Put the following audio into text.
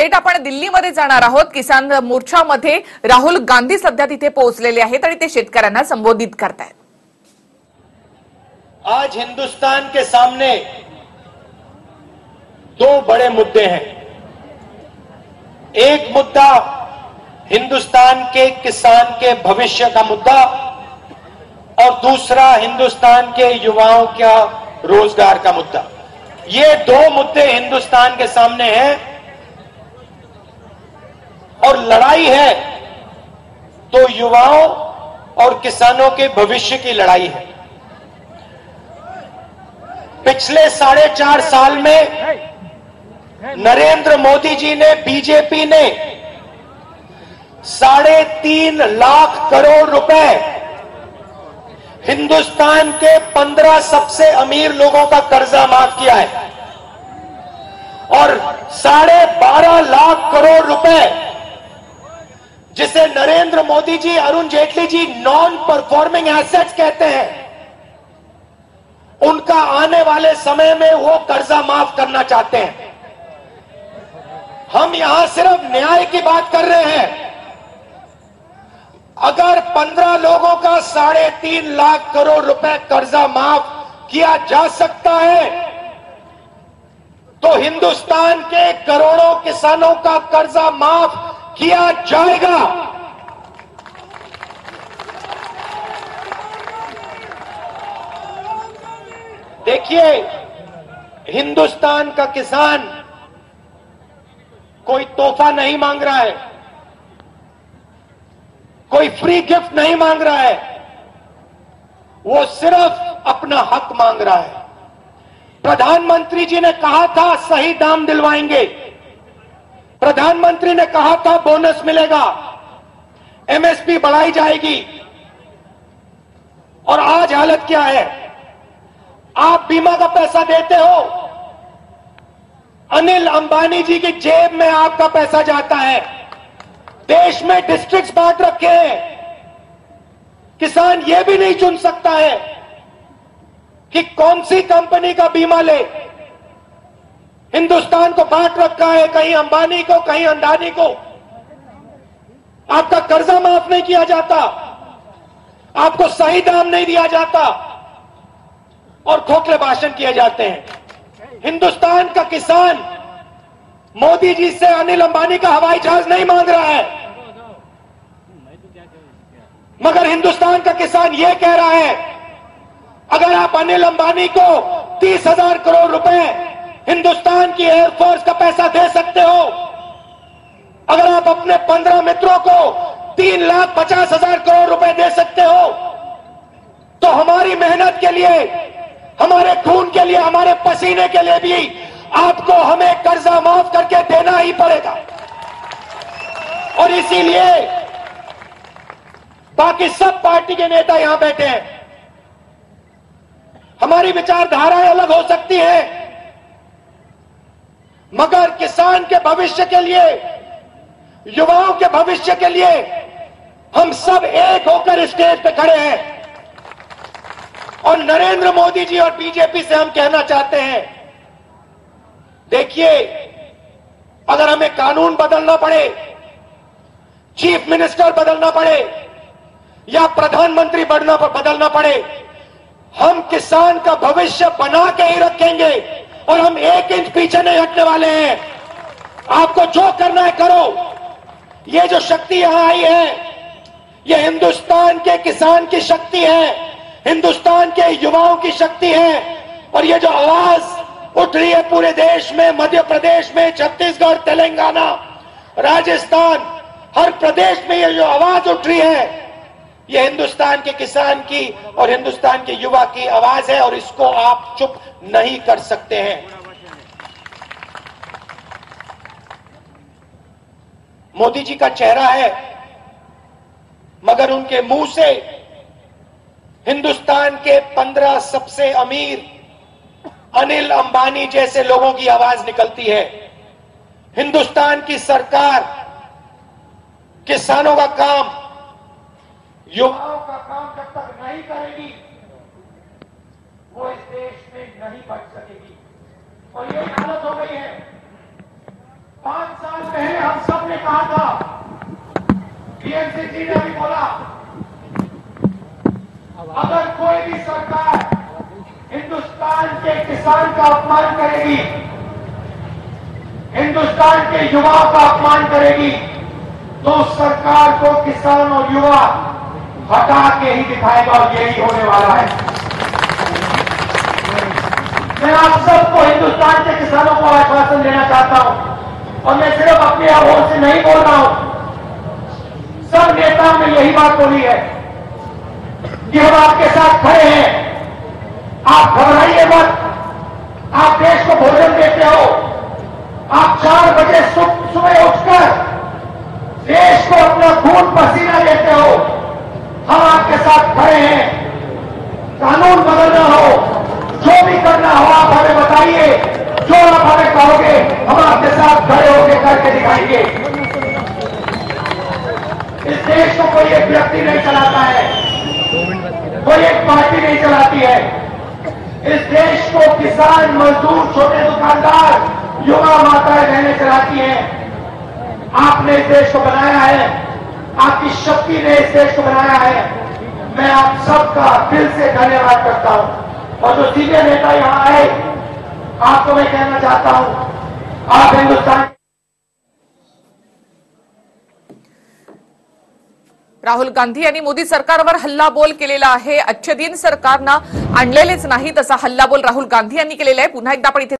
थेट आपण दिल्लीमध्ये जाणार आहोत. किसान मोर्चामध्ये राहुल गांधी सध्या तिथे पोहोचलेले आहेत आणि ते शेतकऱ्यांना संबोधित करतायत. आज हिंदुस्तान के सामने दो बड़े मुद्दे हैं. एक मुद्दा हिंदुस्तान के किसान के भविष्य का मुद्दा और दूसरा हिंदुस्तान के युवाओं का रोजगार का मुद्दा. ये दो मुद्दे हिंदुस्तान के सामने हैं और लड़ाई है तो युवाओं और किसानों के भविष्य की लड़ाई है. पिछले 4.5 साल में नरेंद्र मोदी जी ने, बीजेपी ने 3.5 लाख करोड़ रुपए हिंदुस्तान के 15 सबसे अमीर लोगों का कर्जा माफ किया है और 12.5 लाख करोड़ रुपए जिसे Narendra Modi ji, Arun Jaitley ji non performing assets कहते हैं, उनका आने वाले समय में वो कर्जा माफ करना चाहते हैं. हम यहां सिर्फ न्याय की बात कर रहे हैं. अगर 15 लोगों का 3.5 लाख करोड़ रुपए कर्जा माफ किया जा सकता है तो हिंदुस्तान के करोड़ों किसानों का कर्जा माफ किया जाएगा. देखिए, हिंदुस्तान का किसान कोई तोहफा नहीं मांग रहा है, कोई फ्री गिफ्ट नहीं मांग रहा है, वो सिर्फ अपना हक मांग रहा है. प्रधानमंत्री जी ने कहा था सही दाम दिलवाएंगे, प्रधानमंत्री ने कहा था बोनस मिलेगा, एमएसपी बढ़ाई जाएगी, और आज हालत क्या है? आप बीमा का पैसा देते हो, अनिल अंबानी जी की जेब में आपका पैसा जाता है. देश में डिस्ट्रिक्ट्स बांट रखे हैं. किसान यह भी नहीं चुन सकता है कि कौन सी कंपनी का बीमा ले. हिंदुस्तान को बांट रखा है, कहीं अंबानी को, कहीं अंडानी को. आपका कर्जा माफ नहीं किया जाता, आपको सही दाम नहीं दिया जाता और खोखले भाषण किए जाते हैं. हिंदुस्तान का किसान मोदी जी से अनिल अंबानी का हवाई जहाज नहीं मांग रहा है, मगर हिंदुस्तान का किसान यह कह रहा है अगर आप अनिल अंबानी को 30,000 करोड़ रुपए हिंदुस्तान की एयरफोर्स का पैसा दे सकते हो, अगर आप अपने 15 मित्रों को 3,50,000 करोड़ रुपए दे सकते हो, तो हमारी मेहनत के लिए, हमारे खून के लिए, हमारे पसीने के लिए भी आपको हमें कर्जा माफ करके देना ही पड़ेगा. और इसीलिए बाकी सब पार्टी के नेता यहां बैठे हैं. हमारी विचारधाराएं अलग हो सकती हैं, मगर किसान के भविष्य के लिए, युवाओं के भविष्य के लिए हम सब एक होकर स्टेज पे खड़े हैं. और नरेंद्र मोदी जी और बीजेपी से हम कहना चाहते हैं, देखिए, अगर हमें कानून बदलना पड़े, चीफ मिनिस्टर बदलना पड़े या प्रधानमंत्री बदलना पड़े, हम किसान का भविष्य बना के ही रखेंगे और हम 1 इंच पीछे नहीं हटने वाले हैं. आपको जो करना है करो. ये जो शक्ति यहां आई है, ये हिंदुस्तान के किसान की शक्ति है, हिंदुस्तान के युवाओं की शक्ति है. और ये जो आवाज उठ रही है पूरे देश में, मध्य प्रदेश में, छत्तीसगढ़, तेलंगाना, राजस्थान, हर प्रदेश में ये जो आवाज उठ रही है, ये हिंदुस्तान के किसान की और हिंदुस्तान के युवा की आवाज है और इसको आप चुप नहीं कर सकते हैं. मोदी जी का चेहरा है, मगर उनके मुंह से हिंदुस्तान के 15 सबसे अमीर अनिल अंबानी जैसे लोगों की आवाज निकलती है. हिंदुस्तान की सरकार किसानों का काम, युवाओं का काम जब तक नहीं करेगी, वो इस देश में नहीं बच सकेगी. और ये हालत हो गई है. 5 साल पहले हम सब ने कहा था, टीएमसी जी ने भी बोला, अगर कोई भी सरकार हिंदुस्तान के किसान का अपमान करेगी, हिंदुस्तान के युवाओं का अपमान करेगी, तो सरकार को किसान और युवा हटा के ही दिखाएगा और यही होने वाला है। मैं आप सबको, हिंदुस्तान के किसानों को आश्वासन देना चाहता हूं, और मैं सिर्फ अपने आवाज से नहीं बोल रहा हूं, सब नेताओं ने यही बात बोली है कि हम आपके साथ खड़े हैं, आप घबराइए मत, आप देश को भोजन देते हो, आप 4 बजे सुबह उठकर देश को अपना खून पसीना देते हो, हम आपके साथ खड़े हैं। कानून बदलना हो, जो भी करना हो आप हमें बताइए, जो आप हमें कहोगे हम आपके साथ खड़े होकर करके दिखाएंगे। इस देश को कोई एक व्यक्ति नहीं चलाता है, कोई एक पार्टी नहीं चलाती है। इस देश को किसान, मजदूर, छोटे दुकानदार, युवा, माताएं, बहनें चलाती हैं। आपने इस देश को बनाया है, आपकी शक्ति ने इस देश को बनाया है। मैं आप सबका दिल से धन्यवाद करता हूं। और जो सीनियर नेता यहां आए, आपको मैं कहना चाहता हूं, आप हिंदुस्तान राहुल गांधी यांनी मोदी सरकारवर हल्लाबोल केलेला आहे. अच्छे दिन सरकारनं आणलेलेच नाहीत असा हल्लाबोल राहुल गांधी यांनी केलेला आहे. पुन्हा एकदा आपण इथे